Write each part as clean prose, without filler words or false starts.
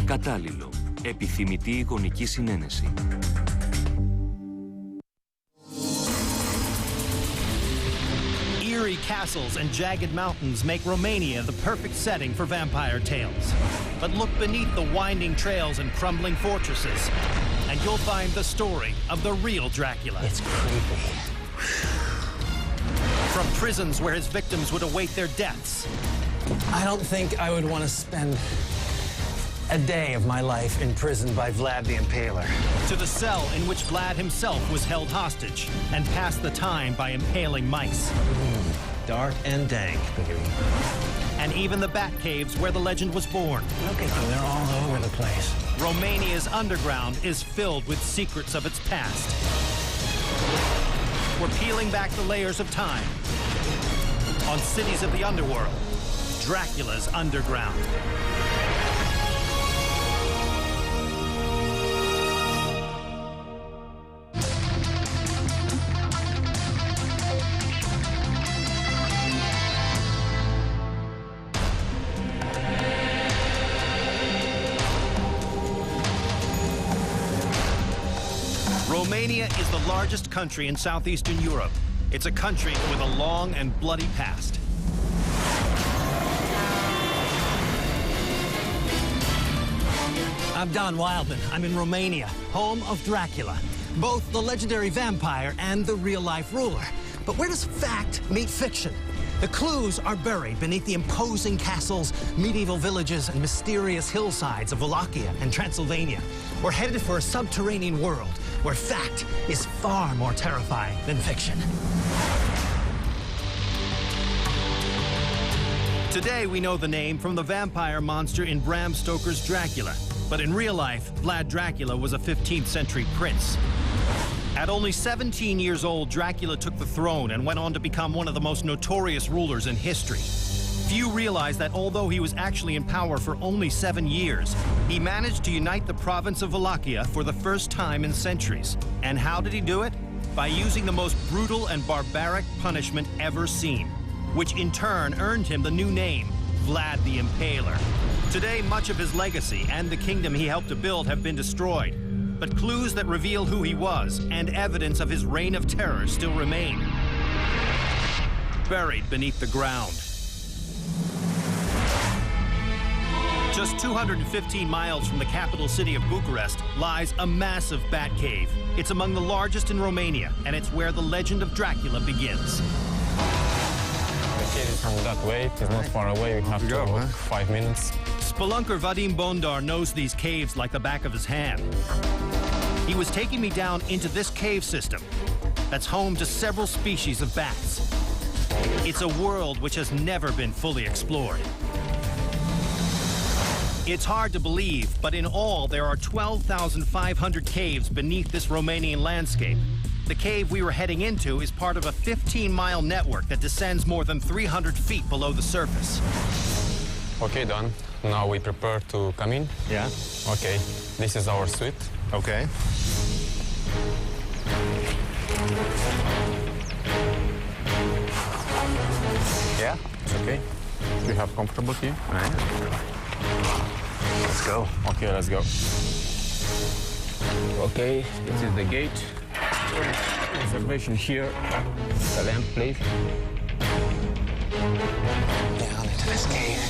Κατάλληλο. Επιθυμητή γονική συνένεση. Eerie castles and jagged mountains make Romania the perfect setting for vampire tales. But look beneath the winding trails and crumbling fortresses, and you'll find the story of the real Dracula. It's creepy. From prisons where his victims would await their deaths. I don't think I would want to spend a day of my life in prison by Vlad the Impaler. To the cell in which Vlad himself was held hostage and passed the time by impaling mice. Dark and dank, baby. And even the bat caves where the legend was born. Look at them, they're all over the place. Romania's underground is filled with secrets of its past. We're peeling back the layers of time on Cities of the Underworld, Dracula's Underground. Romania is the largest country in southeastern Europe. It's a country with a long and bloody past. I'm Don Wildman. I'm in Romania, home of Dracula, both the legendary vampire and the real-life ruler. But where does fact meet fiction? The clues are buried beneath the imposing castles, medieval villages, and mysterious hillsides of Wallachia and Transylvania. We're headed for a subterranean world where fact is far more terrifying than fiction. Today we know the name from the vampire monster in Bram Stoker's Dracula. But in real life, Vlad Dracula was a 15th century prince. At only 17 years old, Dracula took the throne and went on to become one of the most notorious rulers in history. Few realize that although he was actually in power for only 7 years, he managed to unite the province of Wallachia for the first time in centuries. And how did he do it? By using the most brutal and barbaric punishment ever seen, which in turn earned him the new name, Vlad the Impaler. Today, much of his legacy and the kingdom he helped to build have been destroyed. But clues that reveal who he was and evidence of his reign of terror still remain, buried beneath the ground. Just 215 miles from the capital city of Bucharest lies a massive bat cave. It's among the largest in Romania, and it's where the legend of Dracula begins. The cave is from that way. It's not far away. We have to walk 5 minutes. Spelunker Vadim Bondar knows these caves like the back of his hand. He was taking me down into this cave system that's home to several species of bats. It's a world which has never been fully explored. It's hard to believe, but in all there are 12,500 caves beneath this Romanian landscape. The cave we were heading into is part of a 15-mile network that descends more than 300 feet below the surface. Okay, Don. Now we prepare to come in. Yeah? Okay, this is our suite. Okay. Yeah, it's okay. We have comfortable here. All right. Let's go. Okay, let's go. Okay, this is the gate. Reservation here. The lamp, please. Down into this cave.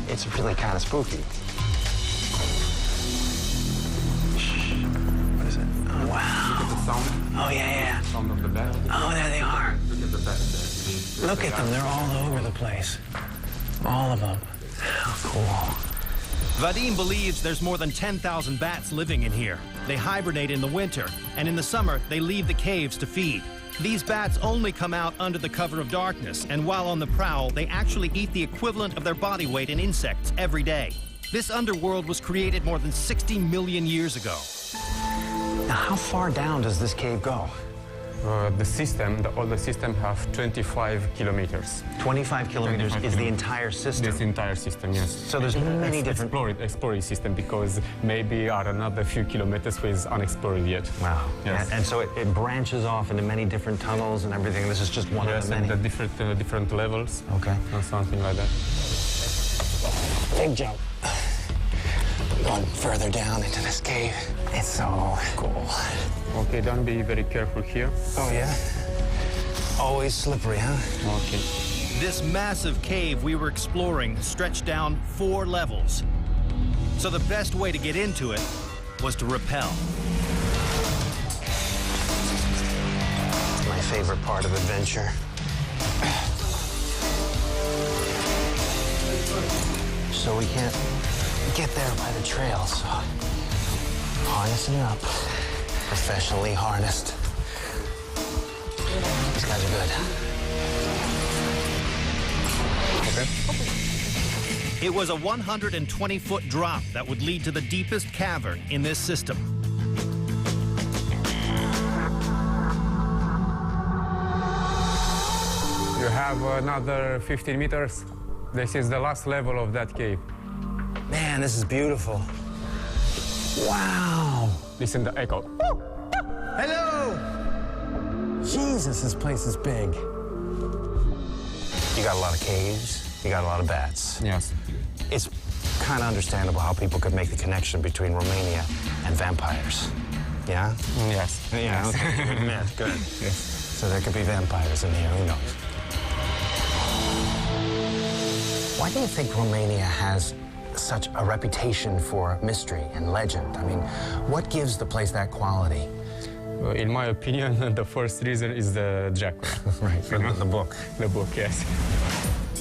It's really kind of spooky. What is it? Oh, wow. Look at the sound. Oh, yeah. Sound of the bat. Oh, there they are. Look at the bat there. Look at them. They're all over the place. All of them. How cool. Vadim believes there's more than 10,000 bats living in here. They hibernate in the winter, and in the summer, they leave the caves to feed. These bats only come out under the cover of darkness, and while on the prowl, they actually eat the equivalent of their body weight in insects every day. This underworld was created more than 60 million years ago. Now, how far down does this cave go? The older system have 25 kilometers. 25 kilometers is the entire system? This entire system, yes. So there's many different... Exploring system, because maybe are another few kilometers which is unexplored yet. Wow. Yes. And so it branches off into many different tunnels and everything. This is just one of the many? Yes, and the different levels. Okay. Or something like that. Big jump. Going further down into this cave. It's so cool. Okay, don't be very careful here. Oh, yeah? Always slippery, huh? Okay. This massive cave we were exploring stretched down 4 levels. So the best way to get into it was to rappel. My favorite part of adventure. So we can't get there by the trail, so harnessing up. Professionally harnessed. These guys are good. Okay. It was a 120-foot drop that would lead to the deepest cavern in this system. You have another 15 meters. This is the last level of that cave. Man, this is beautiful. Wow. Listen to the echo. Hello! Jesus, this place is big. You got a lot of caves, you got a lot of bats. Yes. It's kind of understandable how people could make the connection between Romania and vampires. Yeah? Yes. Yeah, Yes. okay. Admit, good. Yes. So there could be vampires in here, who knows? Why do you think Romania has such a reputation for mystery and legend? I mean, what gives the place that quality? In my opinion, the first reason is the Dracula. Right, from the book. The book, yes.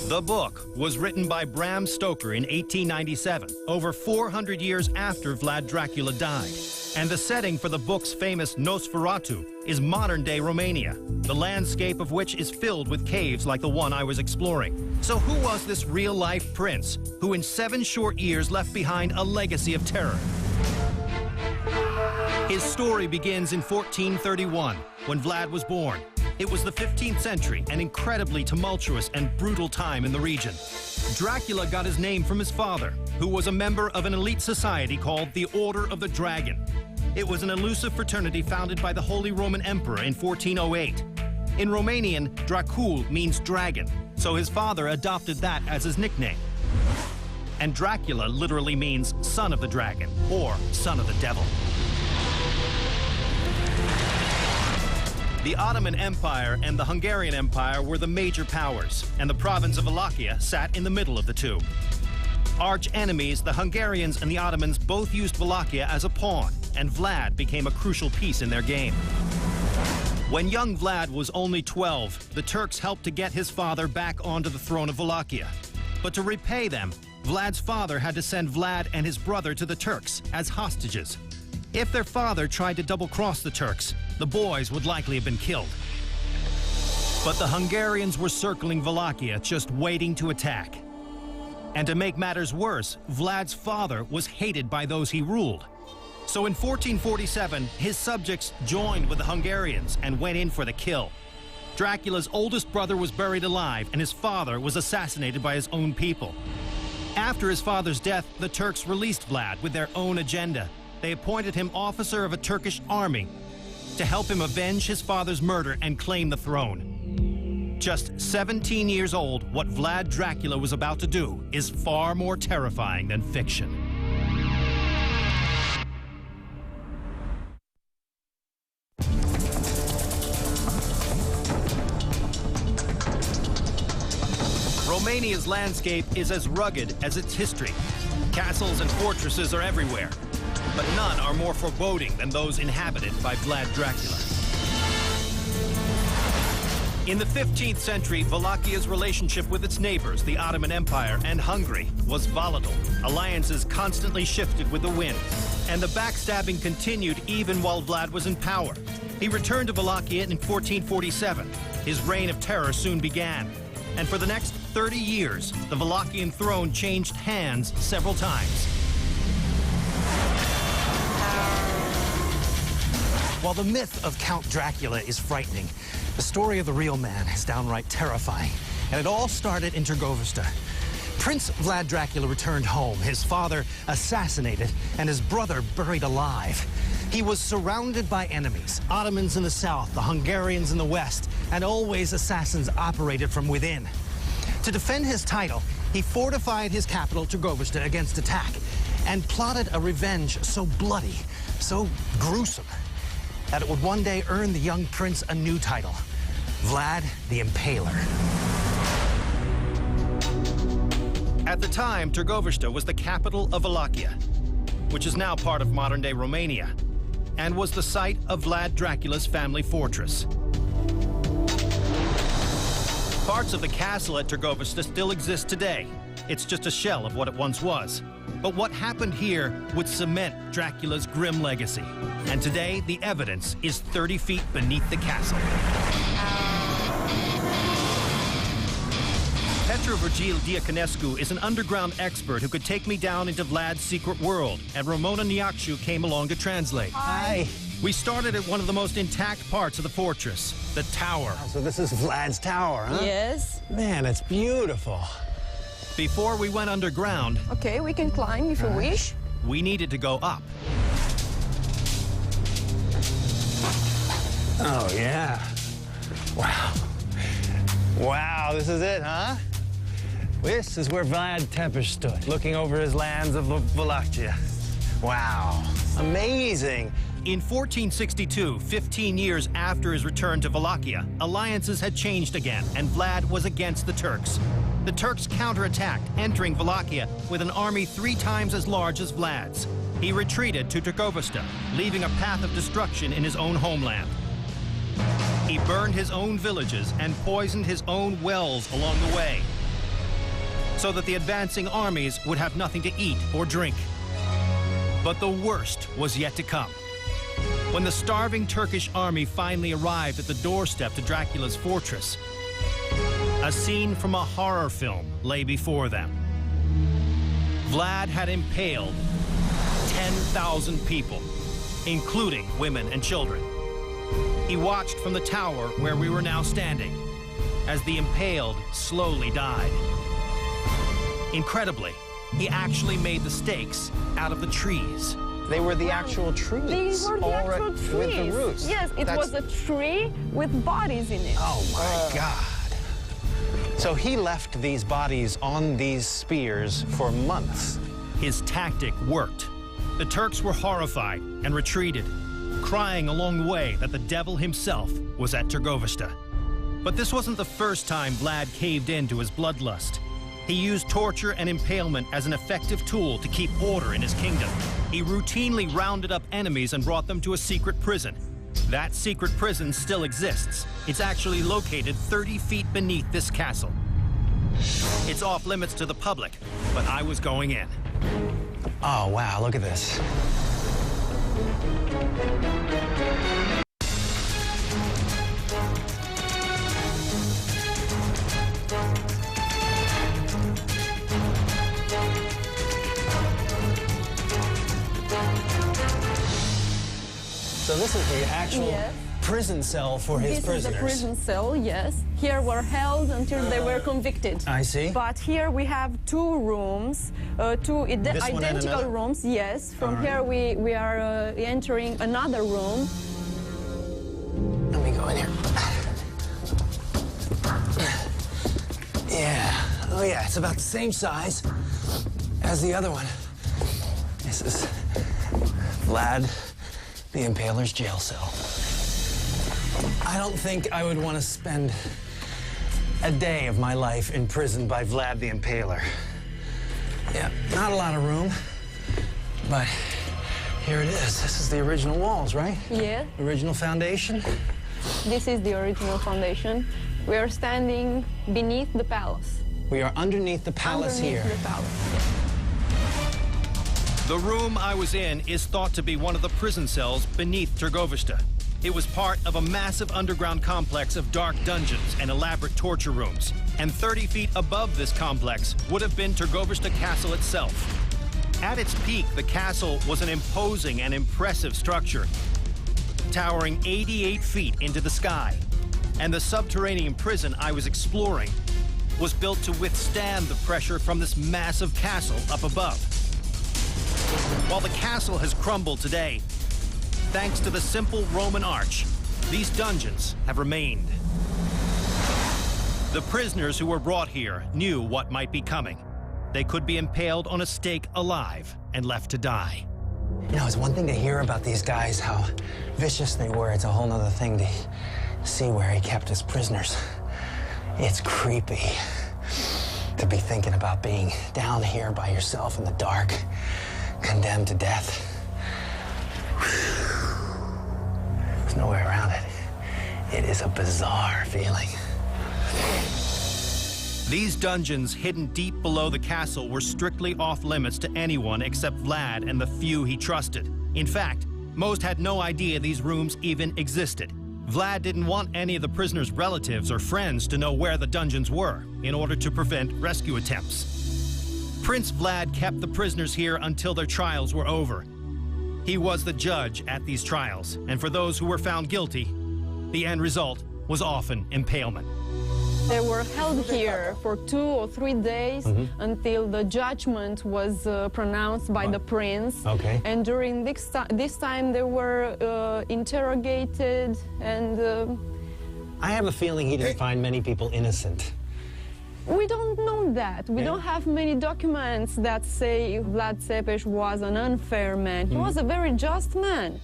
The book was written by Bram Stoker in 1897, over 400 years after Vlad Dracula died. And the setting for the book's famous Nosferatu is modern-day Romania, the landscape of which is filled with caves like the one I was exploring. So who was this real-life prince who in 7 short years left behind a legacy of terror? His story begins in 1431, when Vlad was born. It was the 15th century, an incredibly tumultuous and brutal time in the region. Dracula got his name from his father, who was a member of an elite society called the Order of the Dragon. It was an elusive fraternity founded by the Holy Roman Emperor in 1408. In Romanian, Dracul means dragon, so his father adopted that as his nickname. And Dracula literally means son of the dragon, or son of the devil. The Ottoman Empire and the Hungarian Empire were the major powers, and the province of Wallachia sat in the middle of the two. Arch enemies, the Hungarians and the Ottomans both used Wallachia as a pawn, and Vlad became a crucial piece in their game. When young Vlad was only 12, the Turks helped to get his father back onto the throne of Wallachia. But to repay them, Vlad's father had to send Vlad and his brother to the Turks as hostages. If their father tried to double-cross the Turks, the boys would likely have been killed. But the Hungarians were circling Wallachia, just waiting to attack. And to make matters worse, Vlad's father was hated by those he ruled. So in 1447, his subjects joined with the Hungarians and went in for the kill. Dracula's oldest brother was buried alive, and his father was assassinated by his own people. After his father's death, the Turks released Vlad with their own agenda. They appointed him officer of a Turkish army to help him avenge his father's murder and claim the throne. Just 17 years old, what Vlad Dracula was about to do is far more terrifying than fiction. Romania's landscape is as rugged as its history. Castles and fortresses are everywhere, but none are more foreboding than those inhabited by Vlad Dracula. In the 15th century, Wallachia's relationship with its neighbors, the Ottoman Empire and Hungary, was volatile. Alliances constantly shifted with the wind, and the backstabbing continued even while Vlad was in power. He returned to Wallachia in 1447. His reign of terror soon began, and for the next 30 years, the Wallachian throne changed hands several times. While the myth of Count Dracula is frightening, the story of the real man is downright terrifying. And it all started in Trgovista. Prince Vlad Dracula returned home, his father assassinated, and his brother buried alive. He was surrounded by enemies, Ottomans in the south, the Hungarians in the west, and always assassins operated from within. To defend his title, he fortified his capital, Trgovista, against attack, and plotted a revenge so bloody, so gruesome, that it would one day earn the young prince a new title, Vlad the Impaler. At the time, Trgovista was the capital of Wallachia, which is now part of modern-day Romania, and was the site of Vlad Dracula's family fortress. Parts of the castle at Trgovista still exist today. It's just a shell of what it once was. But what happened here would cement Dracula's grim legacy. And today, the evidence is 30 feet beneath the castle. Petru Virgil Diaconescu is an underground expert who could take me down into Vlad's secret world, and Ramona Niakshu came along to translate. Hi. We started at one of the most intact parts of the fortress, the tower. So this is Vlad's tower, huh? Yes. Man, it's beautiful. Before we went underground, Okay, we can climb if you wish. we needed to go up. Oh, yeah. Wow. Wow, this is it, huh? This is where Vlad Tepes stood, looking over his lands of Wallachia. Wow, amazing. In 1462, 15 years after his return to Wallachia, alliances had changed again, and Vlad was against the Turks. The Turks counterattacked, entering Wallachia with an army 3 times as large as Vlad's. He retreated to Trgovista, leaving a path of destruction in his own homeland. He burned his own villages and poisoned his own wells along the way, so that the advancing armies would have nothing to eat or drink. But the worst was yet to come. When the starving Turkish army finally arrived at the doorstep to Dracula's fortress, a scene from a horror film lay before them. Vlad had impaled 10,000 people, including women and children. He watched from the tower where we were now standing as the impaled slowly died. Incredibly, he actually made the stakes out of the trees. They were the actual trees. These were the actual trees. With the roots. Yes, it was a tree with bodies in it. Oh, my God. So he left these bodies on these spears for months. His tactic worked. The Turks were horrified and retreated, crying along the way that the devil himself was at Trgovista. But this wasn't the first time Vlad caved in to his bloodlust. He used torture and impalement as an effective tool to keep order in his kingdom. He routinely rounded up enemies and brought them to a secret prison. That secret prison still exists. It's actually located 30 feet beneath this castle. It's off limits to the public, but I was going in. Oh, wow, look at this. So this is the actual Yes. prison cell for his This prisoners. is the prison cell, yes. Here were held until they were convicted. I see. But here we have 2 rooms, two This one and identical another? rooms, yes. From here we are entering another room. Let me go in here. Yeah. Oh, yeah, it's about the same size as the other one. This is Vlad the Impaler's jail cell. I don't think I would want to spend a day of my life in prison by Vlad the Impaler. Yeah, not a lot of room, but here it is. This is the original walls, right? Yeah, Original foundation. this is the original foundation. We are standing beneath the palace. We are underneath the palace Underneath here. the palace. The room I was in is thought to be one of the prison cells beneath Trgovista. It was part of a massive underground complex of dark dungeons and elaborate torture rooms. And 30 feet above this complex would have been Trgovista Castle itself. At its peak, the castle was an imposing and impressive structure. towering 88 feet into the sky. And the subterranean prison I was exploring was built to withstand the pressure from this massive castle up above. While the castle has crumbled today, thanks to the simple Roman arch, these dungeons have remained. The prisoners who were brought here knew what might be coming. They could be impaled on a stake alive and left to die. You know, it's one thing to hear about these guys, how vicious they were. It's a whole other thing to see where he kept his prisoners. It's creepy to be thinking about being down here by yourself in the dark, condemned to death. There's no way around it. It is a bizarre feeling. These dungeons hidden deep below the castle were strictly off limits to anyone except Vlad and the few he trusted. In fact, most had no idea these rooms even existed. Vlad didn't want any of the prisoners' relatives or friends to know where the dungeons were in order to prevent rescue attempts. Prince Vlad kept the prisoners here until their trials were over. He was the judge at these trials, and for those who were found guilty, the end result was often impalement. They were held here for 2 or 3 days until the judgment was pronounced by the prince. Okay. And during this time they were interrogated and... I have a feeling he didn't find many people innocent. We don't know that. We don't have many documents that say Vlad Țepeș was an unfair man. He was a very just man.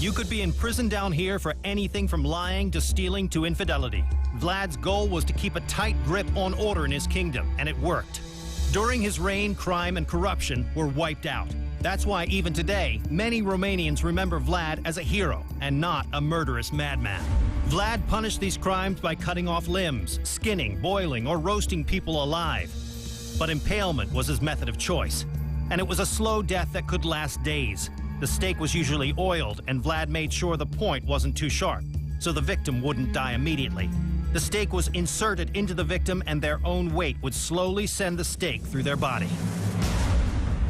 You could be in prison down here for anything from lying to stealing to infidelity. Vlad's goal was to keep a tight grip on order in his kingdom, and it worked. During his reign, crime and corruption were wiped out. That's why even today, many Romanians remember Vlad as a hero and not a murderous madman. Vlad punished these crimes by cutting off limbs, skinning, boiling, or roasting people alive. But impalement was his method of choice, and it was a slow death that could last days. The stake was usually oiled, and Vlad made sure the point wasn't too sharp, so the victim wouldn't die immediately. The stake was inserted into the victim, and their own weight would slowly send the stake through their body.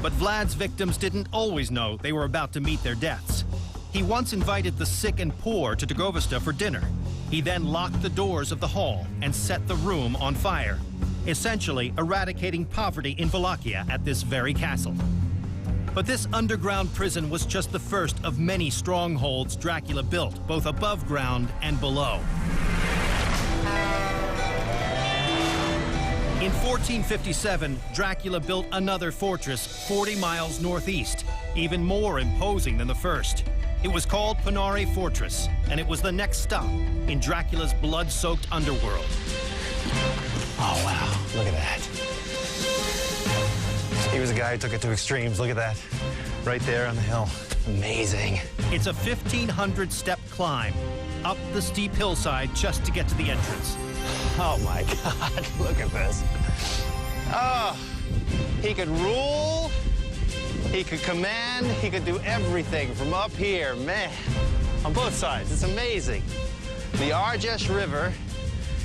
But Vlad's victims didn't always know they were about to meet their deaths. He once invited the sick and poor to Târgovăște for dinner. He then locked the doors of the hall and set the room on fire, essentially eradicating poverty in Wallachia at this very castle. But this underground prison was just the first of many strongholds Dracula built, both above ground and below. In 1457, Dracula built another fortress 40 miles northeast, even more imposing than the first. It was called Pânare Fortress, and it was the next stop in Dracula's blood-soaked underworld. Oh, wow. Look at that. He was a guy who took it to extremes. Look at that. Right there on the hill. Amazing. It's a 1,500-step climb up the steep hillside just to get to the entrance. Oh, my God. Look at this. Oh, he could rule, he could command, he could do everything from up here, man. On both sides. It's amazing. The Argeș River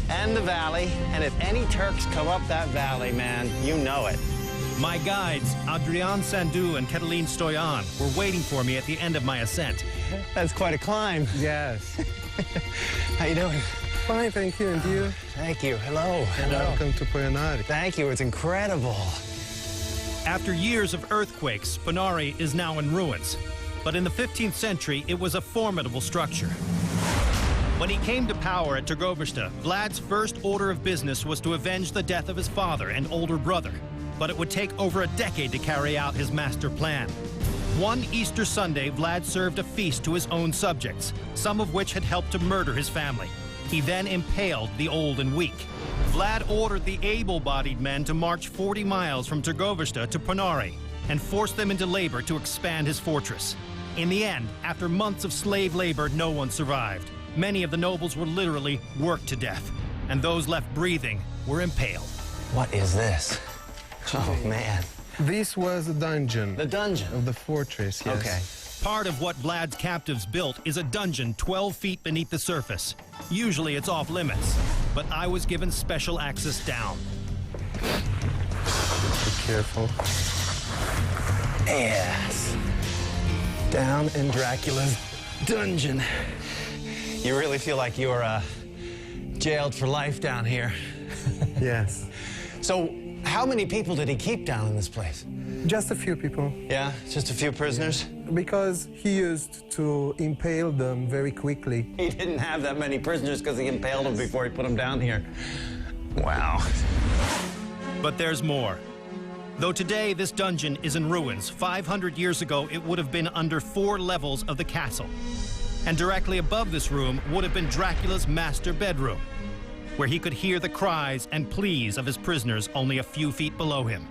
and the valley, and if any Turks come up that valley, man, you know it. My guides, Adrian Sandu and Cătălin Stoian, were waiting for me at the end of my ascent. That's quite a climb. Yes. How you doing? Fine, thank you. And you? Thank you. Hello. Welcome to Pânare. Thank you. It's incredible. After years of earthquakes, Pânare is now in ruins. But in the 15th century, it was a formidable structure. When he came to power at Târgovăște, Vlad's first order of business was to avenge the death of his father and older brother. But it would take over a decade to carry out his master plan. One Easter Sunday, Vlad served a feast to his own subjects, some of which had helped to murder his family. He then impaled the old and weak. Vlad ordered the able-bodied men to march 40 miles from Târgovăște to Pânare and forced them into labor to expand his fortress. In the end, after months of slave labor, no one survived. Many of the nobles were literally worked to death, and those left breathing were impaled. What is this? Oh, man. This was the dungeon. The dungeon? Of the fortress, yes. Okay. Part of what Vlad's captives built is a dungeon 12 feet beneath the surface. Usually it's off limits, but I was given special access down. Be careful. Yes. Down in Dracula's dungeon. You really feel like you're jailed for life down here. Yes. So, how many people did he keep down in this place? Just a few people. Yeah, just a few prisoners? Because he used to impale them very quickly. He didn't have that many prisoners because he impaled them before he put them down here. Wow. But there's more. Though today this dungeon is in ruins, 500 years ago it would have been under 4 levels of the castle. And directly above this room would have been Dracula's master bedroom, where he could hear the cries and pleas of his prisoners only a few feet below him.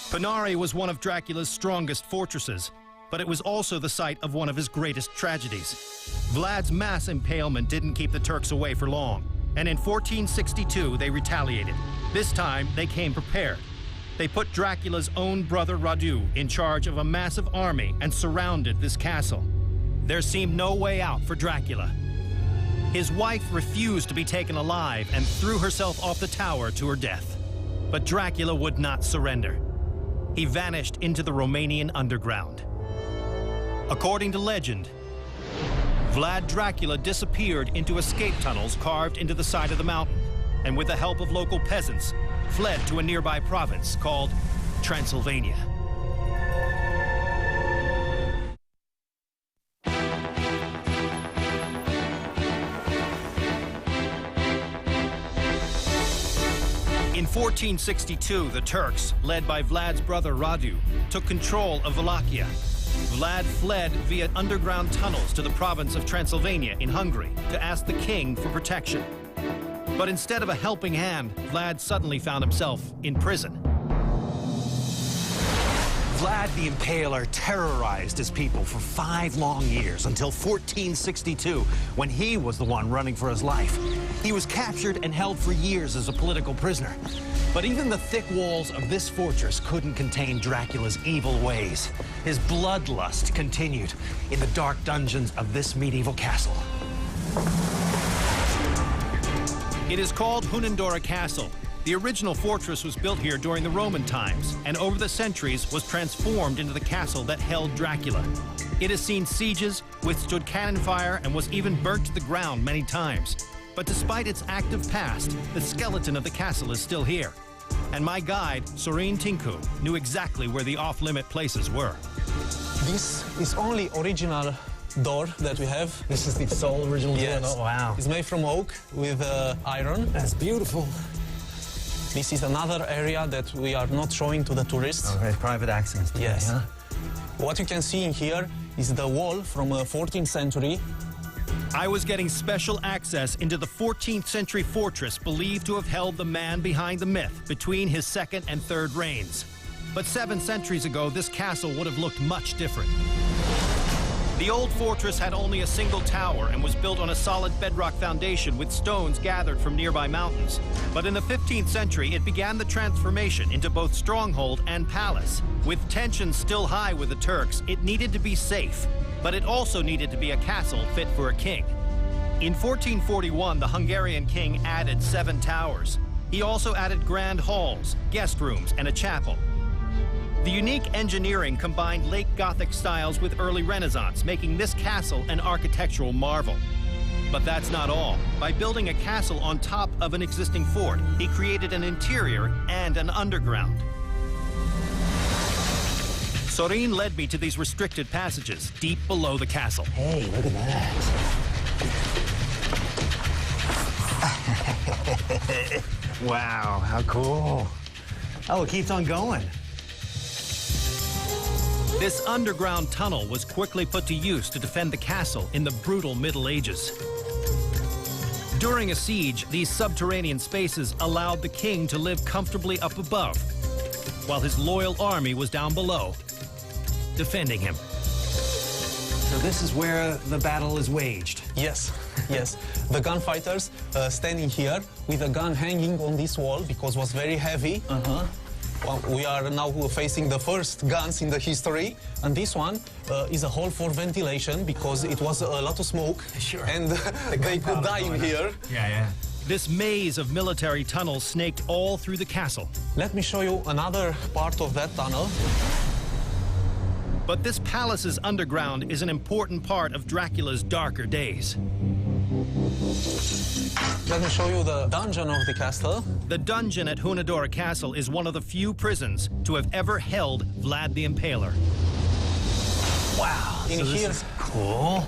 Panari was one of Dracula's strongest fortresses, but it was also the site of one of his greatest tragedies. Vlad's mass impalement didn't keep the Turks away for long, and in 1462 they retaliated. This time they came prepared. They put Dracula's own brother Radu in charge of a massive army and surrounded this castle. There seemed no way out for Dracula. His wife refused to be taken alive and threw herself off the tower to her death. But Dracula would not surrender. He vanished into the Romanian underground. According to legend, Vlad Dracula disappeared into escape tunnels carved into the side of the mountain, and with the help of local peasants, fled to a nearby province called Transylvania. In 1462, the Turks, led by Vlad's brother Radu, took control of Wallachia. Vlad fled via underground tunnels to the province of Transylvania in Hungary to ask the king for protection. But instead of a helping hand, Vlad suddenly found himself in prison. Vlad the Impaler terrorized his people for 5 long years until 1462, when he was the one running for his life. He was captured and held for years as a political prisoner. But even the thick walls of this fortress couldn't contain Dracula's evil ways. His bloodlust continued in the dark dungeons of this medieval castle. It is called Hunandora Castle. The original fortress was built here during the Roman times, and over the centuries was transformed into the castle that held Dracula. It has seen sieges, withstood cannon fire, and was even burnt to the ground many times. But despite its active past, the skeleton of the castle is still here. And my guide, Sorin Tinku, knew exactly where the off-limit places were. This is only original door that we have. This is the sole original door? Yes. Oh, wow. It's made from oak with iron. That's beautiful. This is another area that we are not showing to the tourists. Okay, private access. Yes. Huh? What you can see in here is the wall from 14th century. I was getting special access into the 14th century fortress believed to have held the man behind the myth between his 2nd and 3rd reigns. But 7 centuries ago, this castle would have looked much different. The old fortress had only a single tower and was built on a solid bedrock foundation with stones gathered from nearby mountains. But in the 15th century, it began the transformation into both stronghold and palace. With tensions still high with the Turks, it needed to be safe, but it also needed to be a castle fit for a king. In 1441, the Hungarian king added 7 towers. He also added grand halls, guest rooms, and a chapel. The unique engineering combined late Gothic styles with early Renaissance, making this castle an architectural marvel. But that's not all. By building a castle on top of an existing fort, he created an interior and an underground. Sorin led me to these restricted passages deep below the castle. Hey, look at that. Wow, how cool. Oh, it keeps on going. This underground tunnel was quickly put to use to defend the castle in the brutal Middle Ages. During a siege, these subterranean spaces allowed the king to live comfortably up above, while his loyal army was down below, defending him. So this is where the battle is waged? Yes, yes. The gunfighters standing here with a gun hanging on this wall because it was very heavy. Well, we are now facing the first guns in the history, and this one is a hole for ventilation because it was a lot of smoke. Sure. And they could die in here. Yeah. This maze of military tunnels snaked all through the castle. Let me show you another part of that tunnel. But this palace's underground is an important part of Dracula's darker days. Let me show you the dungeon of the castle. The dungeon at Hunadora Castle is one of the few prisons to have ever held Vlad the Impaler. Wow. In so this here- is cool.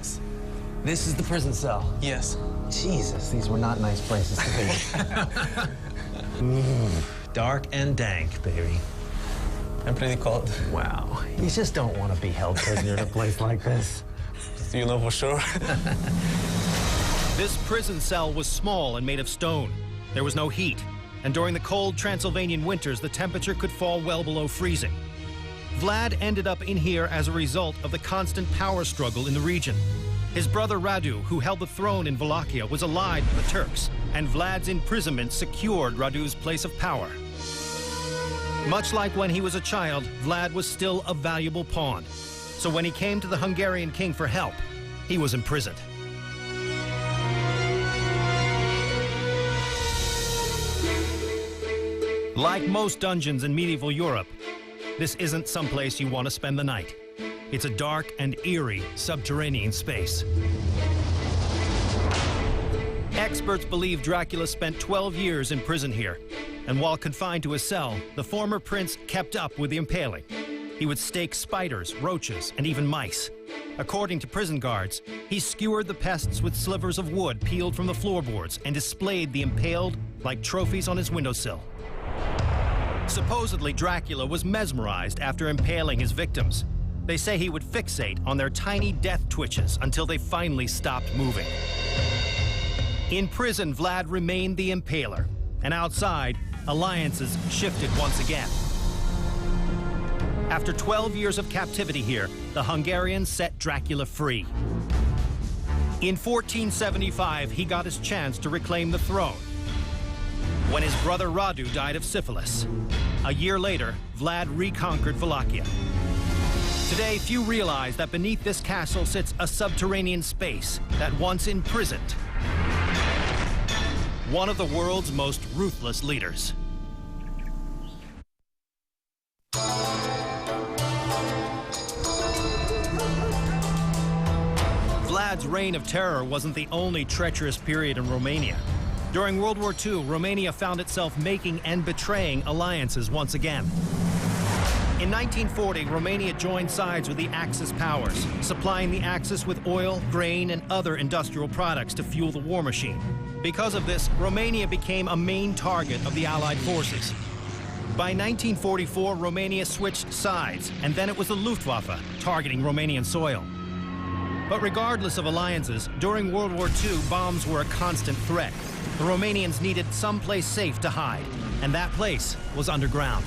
This is the prison cell. Yes. Jesus, these were not nice places to be. Dark and dank, baby. I'm pretty cold. Wow. You just don't want to be held prisoner in a place like this. You know for sure. This prison cell was small and made of stone. There was no heat, and during the cold Transylvanian winters, the temperature could fall well below freezing. Vlad ended up in here as a result of the constant power struggle in the region. His brother Radu, who held the throne in Wallachia, was allied with the Turks, and Vlad's imprisonment secured Radu's place of power. Much like when he was a child, Vlad was still a valuable pawn. So when he came to the Hungarian king for help, he was imprisoned. Like most dungeons in medieval Europe, this isn't someplace you want to spend the night. It's a dark and eerie subterranean space. Experts believe Dracula spent 12 years in prison here, and while confined to a cell, the former prince kept up with the impaling. He would stake spiders, roaches, and even mice. According to prison guards, he skewered the pests with slivers of wood peeled from the floorboards and displayed the impaled like trophies on his windowsill. Supposedly, Dracula was mesmerized after impaling his victims. They say he would fixate on their tiny death twitches until they finally stopped moving. In prison, Vlad remained the impaler, and outside, alliances shifted once again. After 12 years of captivity here, the Hungarians set Dracula free. In 1475, he got his chance to reclaim the throne when his brother Radu died of syphilis. A year later, Vlad reconquered Wallachia. Today, few realize that beneath this castle sits a subterranean space that once imprisoned one of the world's most ruthless leaders. Vlad's reign of terror wasn't the only treacherous period in Romania. During World War II, Romania found itself making and betraying alliances once again. In 1940, Romania joined sides with the Axis powers, supplying the Axis with oil, grain, and other industrial products to fuel the war machine. Because of this, Romania became a main target of the Allied forces. By 1944, Romania switched sides, and then it was the Luftwaffe targeting Romanian soil. But regardless of alliances, during World War II, bombs were a constant threat. The Romanians needed someplace safe to hide, and that place was underground.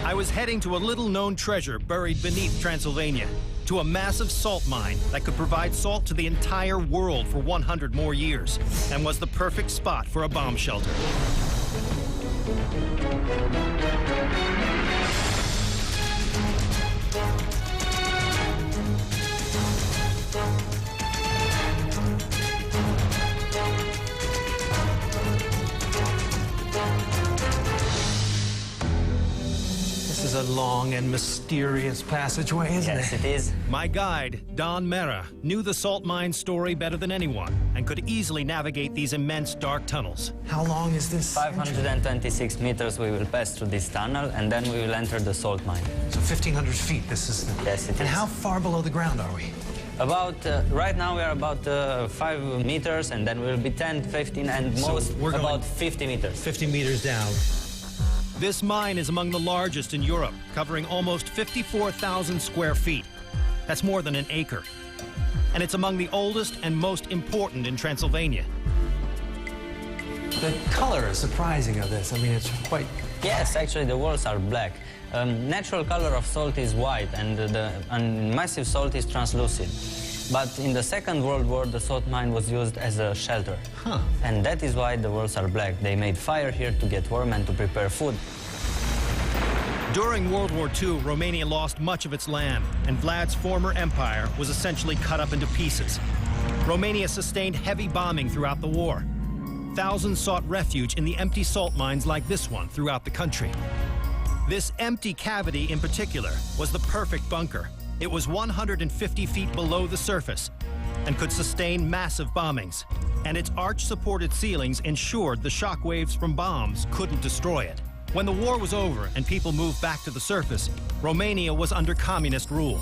I was heading to a little-known treasure buried beneath Transylvania, to a massive salt mine that could provide salt to the entire world for 100 more years, and was the perfect spot for a bomb shelter. This is a long and mysterious passageway, isn't it? Yes, it is. My guide, Don Mera, knew the salt mine story better than anyone and could easily navigate these immense dark tunnels. How long is this? 526 meters we will pass through this tunnel, and then we will enter the salt mine. So 1,500 feet, this is the... Yes, it And is. how far below the ground are we? About, right now we are about 5 meters, and then we will be 10, 15, and So most we're going- about 50 meters. 50 meters down. This mine is among the largest in Europe, covering almost 54,000 square feet. That's more than an acre. And it's among the oldest and most important in Transylvania. The color is surprising of this. I mean, it's quite... Yes, actually the walls are black. Natural color of salt is white, and massive salt is translucent. But in the Second World War, the salt mine was used as a shelter. Huh. And that is why the walls are black. They made fire here to get warm and to prepare food. During World War II, Romania lost much of its land, and Vlad's former empire was essentially cut up into pieces. Romania sustained heavy bombing throughout the war. thousands sought refuge in the empty salt mines like this one throughout the country. This empty cavity in particular was the perfect bunker. It was 150 feet below the surface and could sustain massive bombings. And its arch-supported ceilings ensured the shock waves from bombs couldn't destroy it. When the war was over and people moved back to the surface, Romania was under communist rule.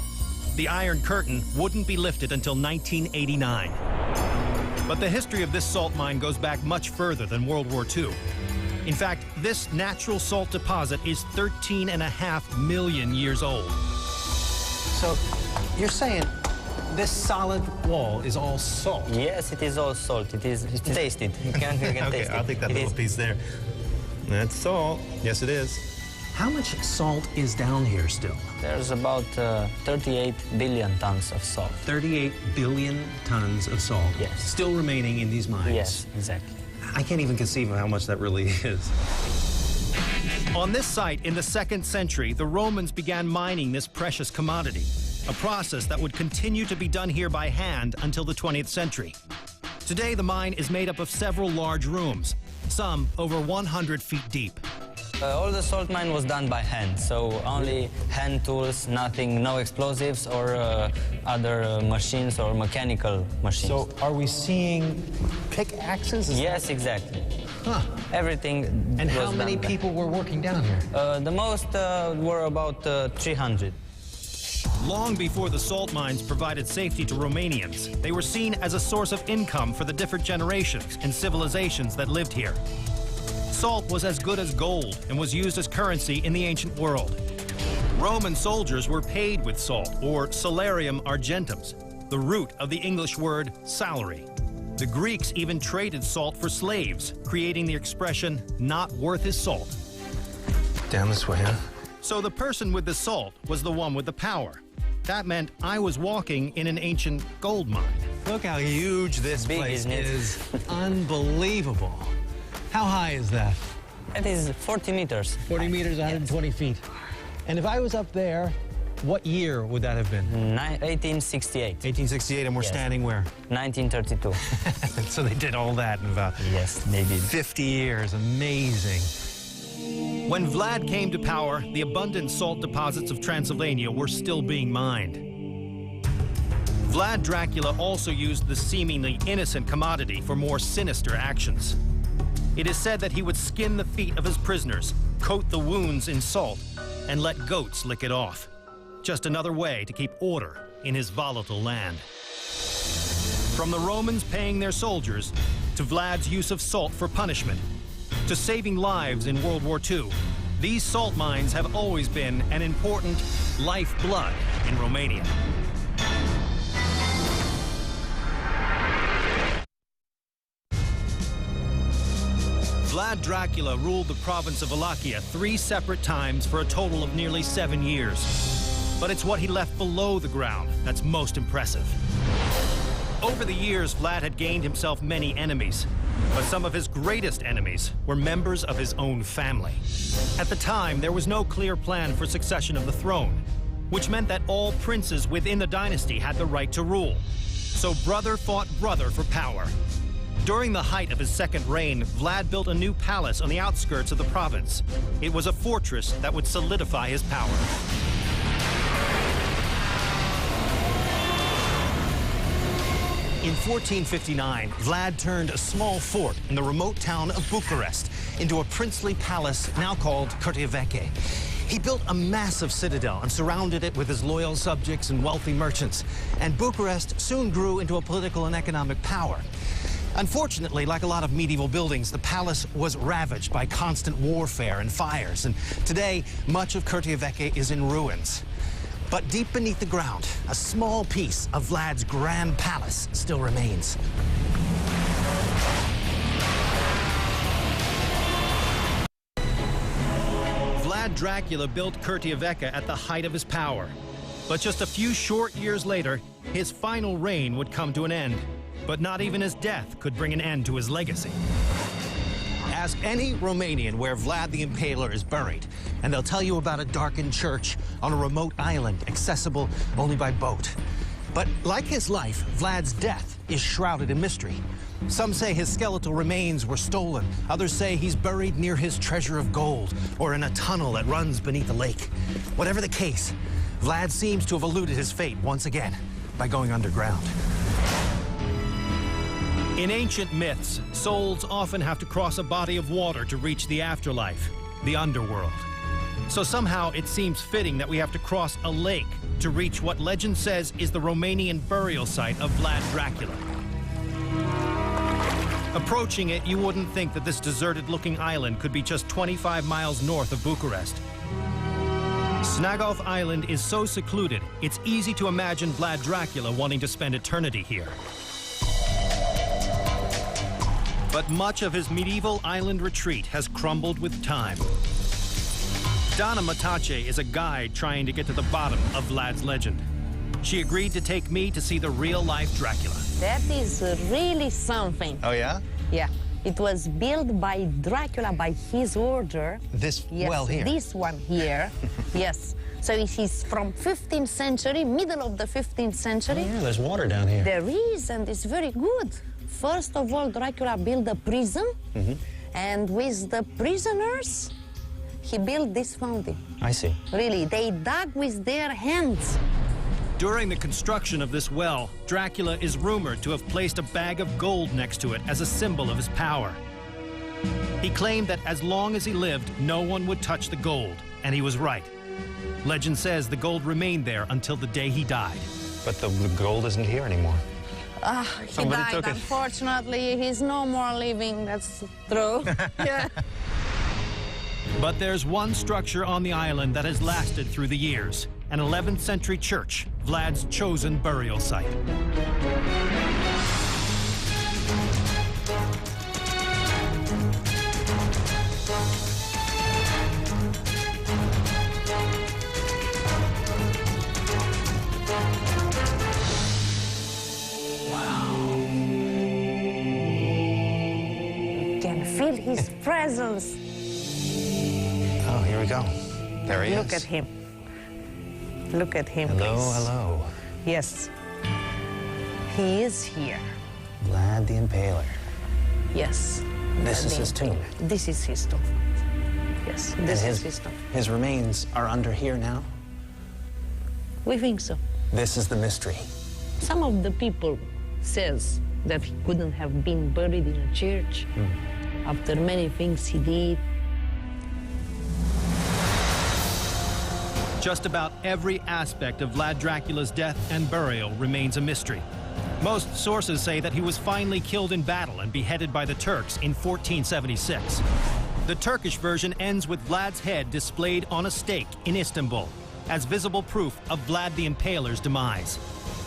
The Iron Curtain wouldn't be lifted until 1989. But the history of this salt mine goes back much further than World War II. In fact, this natural salt deposit is 13.5 million years old. So you're saying this solid wall is all salt? Yes, it is all salt. It's tasted. You can taste it. I'll take that It little is- piece there. That's salt. Yes, it is. How much salt is down here still? There's about 38 billion tons of salt. 38 billion tons of salt. Yes. Still remaining in these mines. Yes, exactly. I can't even conceive of how much that really is. On this site in the 2nd century, the Romans began mining this precious commodity, a process that would continue to be done here by hand until the 20th century. Today, the mine is made up of several large rooms, some over 100 feet deep. All the salt mine was done by hand, so only hand tools, nothing, no explosives or other machines or mechanical machines. So are we seeing pickaxes? Yes, exactly. Huh. Everything And was how many done by- people were working down here? The most were about 300. Long before the salt mines provided safety to Romanians, they were seen as a source of income for the different generations and civilizations that lived here. Salt was as good as gold and was used as currency in the ancient world. Roman soldiers were paid with salt, or salarium argentum, the root of the English word salary. The Greeks even traded salt for slaves, creating the expression, not worth his salt. Down this way, huh? So the person with the salt was the one with the power. That meant I was walking in an ancient gold mine. Look how huge this Big, place isn't it? is. Unbelievable. How high is that? It is 40 meters. 40 meters, 120 feet. And if I was up there, what year would that have been? 1868. 1868, and we're Yes. standing where? 1932. So they did all that in about Yes, they did. 50 years. Amazing. When Vlad came to power, the abundant salt deposits of Transylvania were still being mined. Vlad Dracula also used the seemingly innocent commodity for more sinister actions. It is said that he would skin the feet of his prisoners, coat the wounds in salt, and let goats lick it off. Just another way to keep order in his volatile land. From the Romans paying their soldiers, to Vlad's use of salt for punishment, to saving lives in World War II, these salt mines have always been an important lifeblood in Romania. Vlad Dracula ruled the province of Wallachia 3 separate times for a total of nearly 7 years. But it's what he left below the ground that's most impressive. Over the years, Vlad had gained himself many enemies, but some of his greatest enemies were members of his own family. At the time, there was no clear plan for succession of the throne, which meant that all princes within the dynasty had the right to rule. So brother fought brother for power. During the height of his second reign, Vlad built a new palace on the outskirts of the province. It was a fortress that would solidify his power. In 1459, Vlad turned a small fort in the remote town of Bucharest into a princely palace now called Curtea Veche. He built a massive citadel and surrounded it with his loyal subjects and wealthy merchants. And Bucharest soon grew into a political and economic power. Unfortunately, like a lot of medieval buildings, the palace was ravaged by constant warfare and fires. And today, much of Curtea Veche is in ruins. But deep beneath the ground, a small piece of Vlad's grand palace still remains. Vlad Dracula built Curtea Veche at the height of his power. But just a few short years later, his final reign would come to an end. But not even his death could bring an end to his legacy. Ask any Romanian where Vlad the Impaler is buried, and they'll tell you about a darkened church on a remote island, accessible only by boat. But like his life, Vlad's death is shrouded in mystery. Some say his skeletal remains were stolen. Others say he's buried near his treasure of gold or in a tunnel that runs beneath the lake. Whatever the case, Vlad seems to have eluded his fate once again by going underground. In ancient myths, souls often have to cross a body of water to reach the afterlife, the underworld. So somehow it seems fitting that we have to cross a lake to reach what legend says is the Romanian burial site of Vlad Dracula. Approaching it, you wouldn't think that this deserted-looking island could be just 25 miles north of Bucharest. Snagov Island is so secluded, it's easy to imagine Vlad Dracula wanting to spend eternity here. But much of his medieval island retreat has crumbled with time. Dana Matache is a guide trying to get to the bottom of Vlad's legend. She agreed to take me to see the real-life Dracula. That is really something. Oh, yeah? Yeah. It was built by Dracula by his order. This Yes, well here? This one here. Yes. So it is from 15th century, middle of the 15th century. Oh, yeah, there's water down here. There is, and it's very good. First of all, Dracula built a prison, and with the prisoners, he built this fountain. I see. Really, they dug with their hands. During the construction of this well, Dracula is rumored to have placed a bag of gold next to it as a symbol of his power. He claimed that as long as he lived, no one would touch the gold, and he was right. Legend says the gold remained there until the day he died. But the gold isn't here anymore. He Somebody died, took it. unfortunately. He's no more living, that's true. Yeah. But there's one structure on the island that has lasted through the years, an 11th century church, Vlad's chosen burial site. You can feel his presence. Oh, here we go. There he is. Look at him. Look at him, Hello, please. hello. Yes. He is here. Vlad the Impaler. Yes. This is his tomb. This is his tomb. Yes, this is his tomb. His remains are under here now? We think so. This is the mystery. Some of the people says that he couldn't have been buried in a church after many things he did. Just about every aspect of Vlad Dracula's death and burial remains a mystery. Most sources say that he was finally killed in battle and beheaded by the Turks in 1476. The Turkish version ends with Vlad's head displayed on a stake in Istanbul as visible proof of Vlad the Impaler's demise.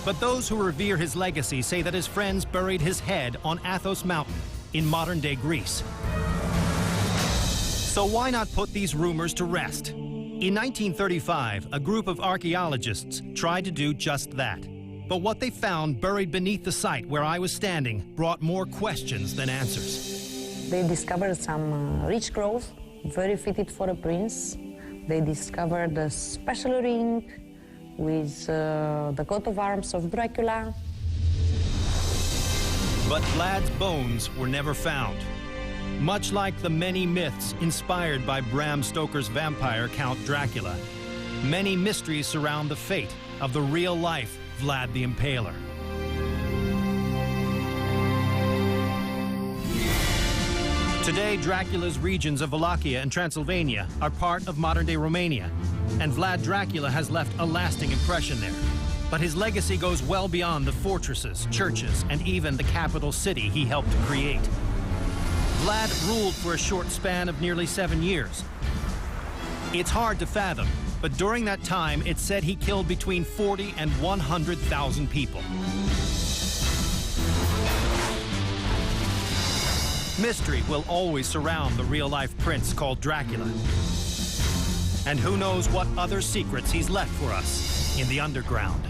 But those who revere his legacy say that his friends buried his head on Athos Mountain in modern-day Greece. So why not put these rumors to rest? In 1935, a group of archaeologists tried to do just that. But what they found buried beneath the site where I was standing brought more questions than answers. They discovered some rich growth, very fitted for a prince. They discovered a special ring with the coat of arms of Dracula. But Vlad's bones were never found. Much like the many myths inspired by Bram Stoker's vampire Count Dracula, many mysteries surround the fate of the real-life Vlad the Impaler. Today, Dracula's regions of Wallachia and Transylvania are part of modern-day Romania, and Vlad Dracula has left a lasting impression there. But his legacy goes well beyond the fortresses, churches, and even the capital city he helped create. Vlad ruled for a short span of nearly 7 years. It's hard to fathom, but during that time, it's said he killed between 40 and 100,000 people. Mystery will always surround the real-life prince called Dracula. And who knows what other secrets he's left for us in the underground.